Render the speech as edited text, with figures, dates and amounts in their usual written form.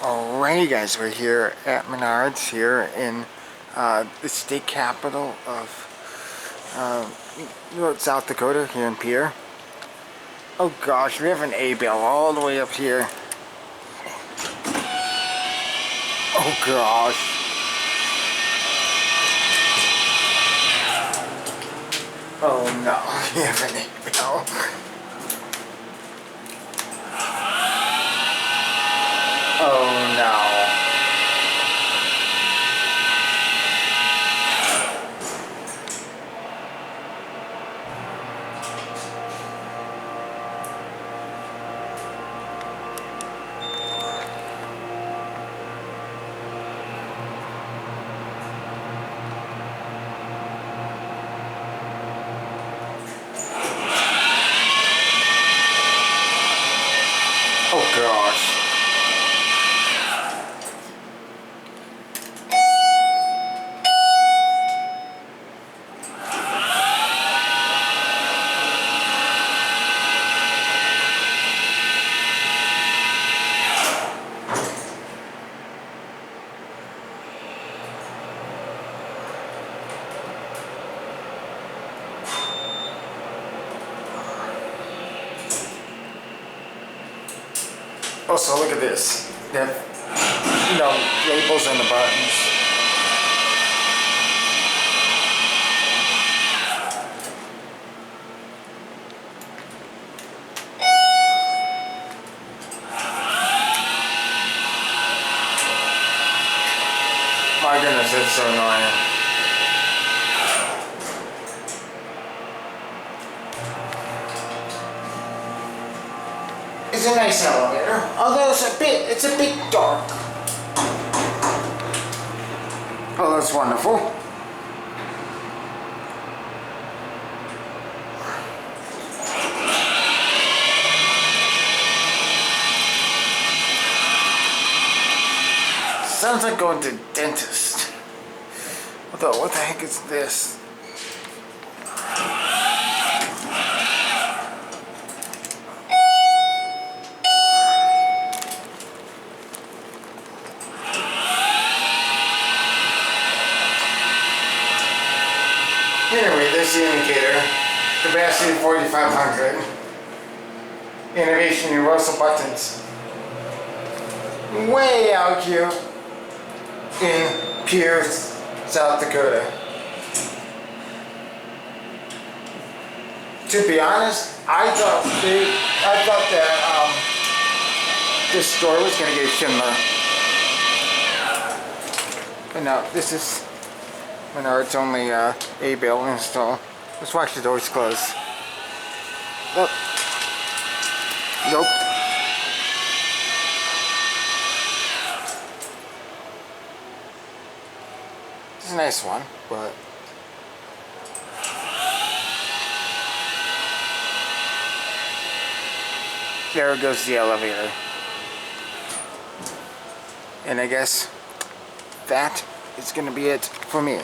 Alrighty guys, we're here at Menards here in the state capital of South Dakota, here in Pierre. Oh gosh, we have an Abell all the way up here. Oh gosh. Oh no, we have an Abell. Oh no. Oh gosh. Also, look at this. They have, labels on the buttons. My goodness, it's so annoying. It's a nice elevator, although it's a bit dark. Oh, that's wonderful. Sounds like going to the dentist. Although, what the heck is this? Anyway, there's the indicator. Capacity 4,500. Innovation universal buttons. Way out here in Pierre, South Dakota. To be honest, I thought that this store was gonna get Schindler. But no, this is Menards only Abell install. Let's watch the doors close. Nope. Nope. It's a nice one, but there goes the elevator. And I guess that is going to be it for me.